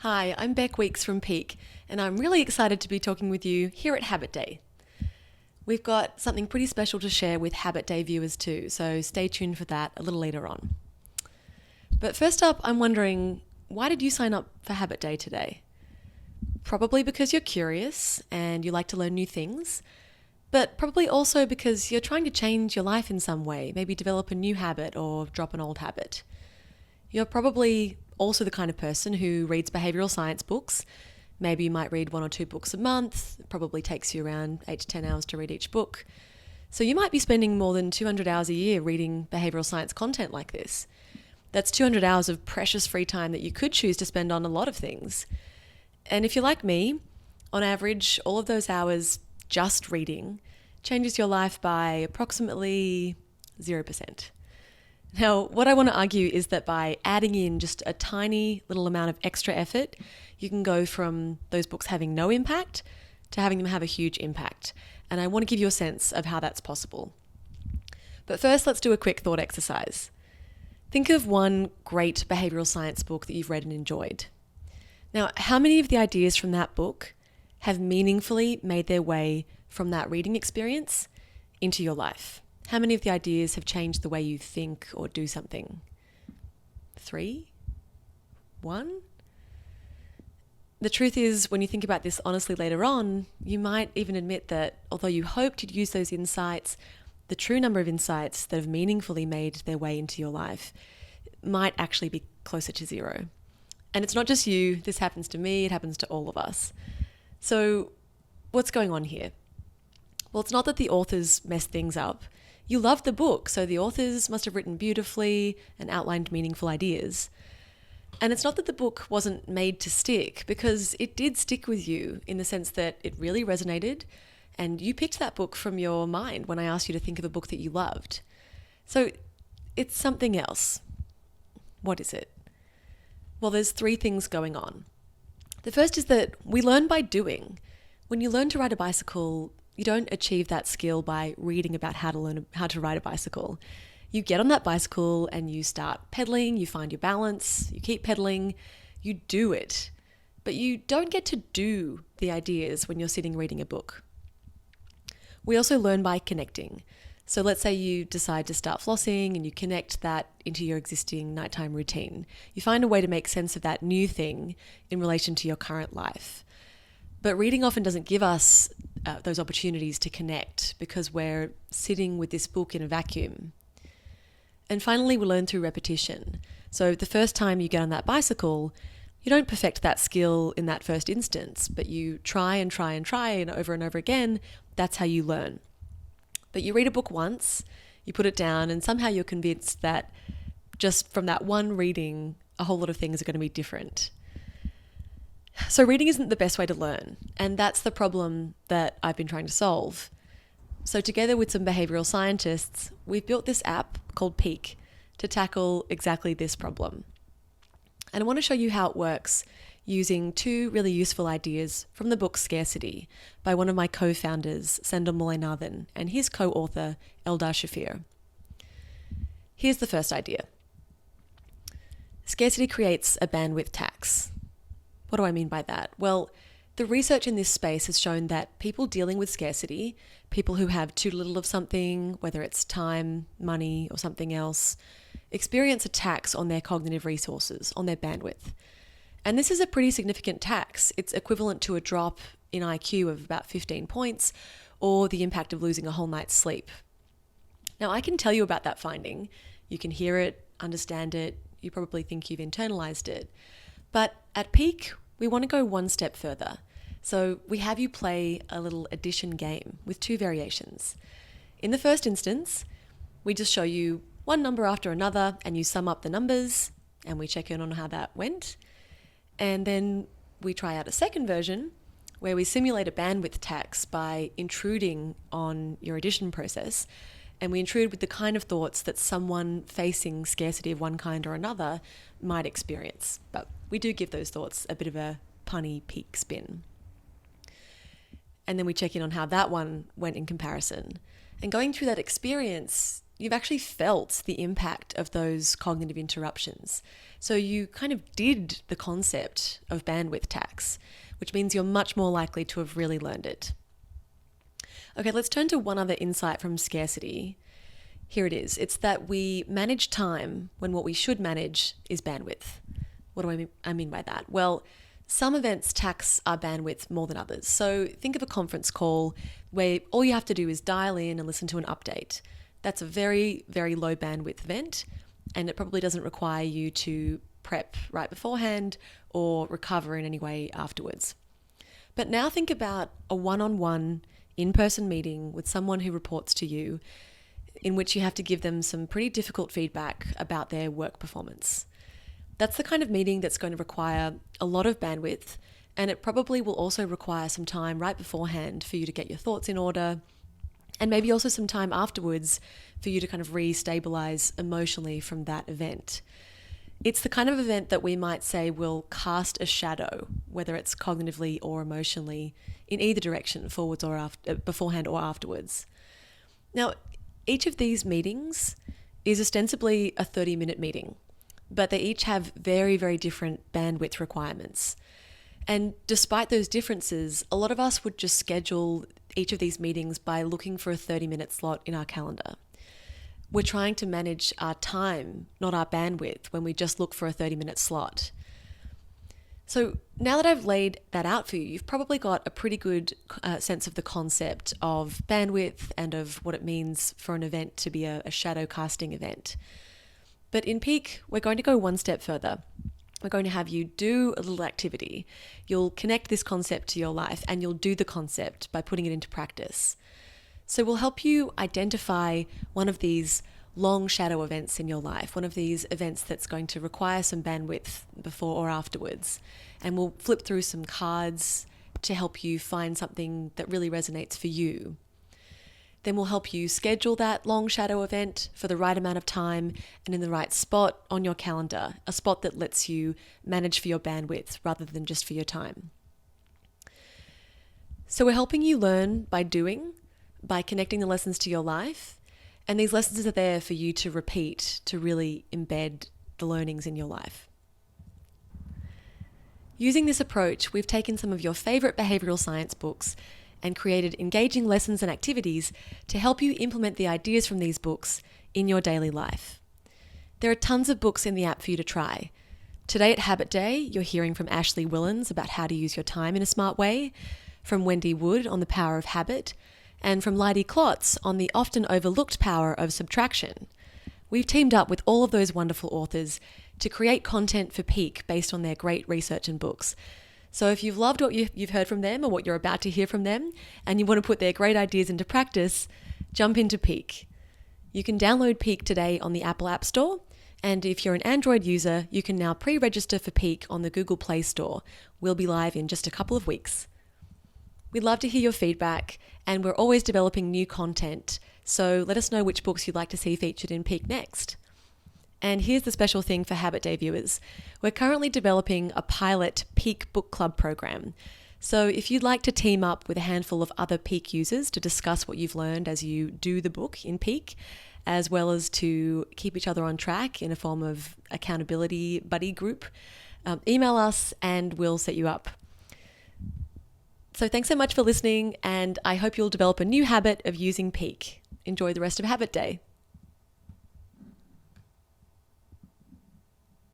Hi, I'm Beck Weeks from Pique, and I'm really excited to be talking with you here at Habit Day. We've got something pretty special to share with Habit Day viewers too, so stay tuned for that a little later on. But first up, I'm wondering, why did you sign up for Habit Day today? Probably because you're curious and you like to learn new things, but probably also because you're trying to change your life in some way, maybe develop a new habit or drop an old habit. You're probably also the kind of person who reads behavioral science books. Maybe you might read one or two books a month. It probably takes you around 8 to 10 hours to read each book. So you might be spending more than 200 hours a year reading behavioral science content like this. That's 200 hours of precious free time that you could choose to spend on a lot of things. And if you're like me, on average, all of those hours just reading changes your life by approximately 0%. Now, what I want to argue is that by adding in just a tiny little amount of extra effort, you can go from those books having no impact to having them have a huge impact. And I want to give you a sense of how that's possible. But first, let's do a quick thought exercise. Think of one great behavioral science book that you've read and enjoyed. Now, how many of the ideas from that book have meaningfully made their way from that reading experience into your life? How many of the ideas have changed the way you think or do something? 3? 1? The truth is, when you think about this honestly later on, you might even admit that although you hoped you'd use those insights, the true number of insights that have meaningfully made their way into your life might actually be closer to 0. And it's not just you, this happens to me, it happens to all of us. So what's going on here? Well, it's not that the authors messed things up. You loved the book, so the authors must have written beautifully and outlined meaningful ideas. And it's not that the book wasn't made to stick, because it did stick with you in the sense that it really resonated, and you picked that book from your mind when I asked you to think of a book that you loved. So it's something else. What is it? Well, there's 3 things going on. The first is that we learn by doing. When you learn to ride a bicycle, you don't achieve that skill by reading about how to ride a bicycle. You get on that bicycle and you start pedaling, you find your balance, you keep pedaling, you do it. But you don't get to do the ideas when you're sitting reading a book. We also learn by connecting. So let's say you decide to start flossing and you connect that into your existing nighttime routine. You find a way to make sense of that new thing in relation to your current life. But reading often doesn't give us those opportunities to connect because we're sitting with this book in a vacuum. And finally, we learn through repetition. So the first time you get on that bicycle, you don't perfect that skill in that first instance, but you try and try and try and over again. That's how you learn. But you read a book once, you put it down, and somehow you're convinced that just from that one reading, a whole lot of things are going to be different. So reading isn't the best way to learn, and that's the problem that I've been trying to solve. So together with some behavioral scientists, we've built this app called Pique to tackle exactly this problem. And I want to show you how it works using 2 really useful ideas from the book Scarcity by one of my co-founders, Sendhil Mullainathan, and his co-author, Eldar Shafir. Here's the first idea. Scarcity creates a bandwidth tax. What do I mean by that? Well, the research in this space has shown that people dealing with scarcity, people who have too little of something, whether it's time, money, or something else, experience a tax on their cognitive resources, on their bandwidth. And this is a pretty significant tax. It's equivalent to a drop in IQ of about 15 points, or the impact of losing a whole night's sleep. Now, I can tell you about that finding. You can hear it, understand it, you probably think you've internalized it. But at Pique, we want to go one step further. So we have you play a little addition game with 2 variations. In the first instance, we just show you one number after another and you sum up the numbers and we check in on how that went. And then we try out a second version where we simulate a bandwidth tax by intruding on your addition process. And we intrude with the kind of thoughts that someone facing scarcity of one kind or another might experience. But we do give those thoughts a bit of a punny Pique spin. And then we check in on how that one went in comparison. And going through that experience, you've actually felt the impact of those cognitive interruptions. So you kind of did the concept of bandwidth tax, which means you're much more likely to have really learned it. Okay, let's turn to one other insight from scarcity. Here it is. It's that we manage time when what we should manage is bandwidth. What do I mean by that? Well, some events tax our bandwidth more than others. So think of a conference call where all you have to do is dial in and listen to an update. That's a very, very low bandwidth event, and it probably doesn't require you to prep right beforehand or recover in any way afterwards. But now think about a one-on-one in-person meeting with someone who reports to you, in which you have to give them some pretty difficult feedback about their work performance. That's the kind of meeting that's going to require a lot of bandwidth, and it probably will also require some time right beforehand for you to get your thoughts in order, and maybe also some time afterwards for you to kind of re-stabilize emotionally from that event. It's the kind of event that we might say will cast a shadow, whether it's cognitively or emotionally, in either direction, forwards or beforehand or afterwards. Now, each of these meetings is ostensibly a 30-minute meeting, but they each have very, very different bandwidth requirements. And despite those differences, a lot of us would just schedule each of these meetings by looking for a 30-minute slot in our calendar. We're trying to manage our time, not our bandwidth, when we just look for a 30-minute slot. So now that I've laid that out for you, you've probably got a pretty good sense of the concept of bandwidth and of what it means for an event to be a shadow casting event. But in Pique, we're going to go one step further. We're going to have you do a little activity. You'll connect this concept to your life, and you'll do the concept by putting it into practice. So we'll help you identify one of these long shadow events in your life, one of these events that's going to require some bandwidth before or afterwards. And we'll flip through some cards to help you find something that really resonates for you. Then we'll help you schedule that long shadow event for the right amount of time and in the right spot on your calendar, a spot that lets you manage for your bandwidth rather than just for your time. So we're helping you learn by doing, by connecting the lessons to your life, and these lessons are there for you to repeat, to really embed the learnings in your life. Using this approach, we've taken some of your favorite behavioral science books and created engaging lessons and activities to help you implement the ideas from these books in your daily life. There are tons of books in the app for you to try. Today at Habit Day, you're hearing from Ashley Willens about how to use your time in a smart way, from Wendy Wood on the power of habit, and from Lydie Klotz on the often overlooked power of subtraction. We've teamed up with all of those wonderful authors to create content for Pique based on their great research and books. So if you've loved what you've heard from them or what you're about to hear from them, and you want to put their great ideas into practice, jump into Pique. You can download Pique today on the Apple App Store, and if you're an Android user, you can now pre-register for Pique on the Google Play Store. We'll be live in just a couple of weeks. We'd love to hear your feedback, and we're always developing new content, so let us know which books you'd like to see featured in Pique next. And here's the special thing for Habit Day viewers. We're currently developing a pilot Pique Book Club program. So if you'd like to team up with a handful of other Pique users to discuss what you've learned as you do the book in Pique, as well as to keep each other on track in a form of accountability buddy group, email us and we'll set you up. So thanks so much for listening, and I hope you'll develop a new habit of using Pique. Enjoy the rest of Habit Day.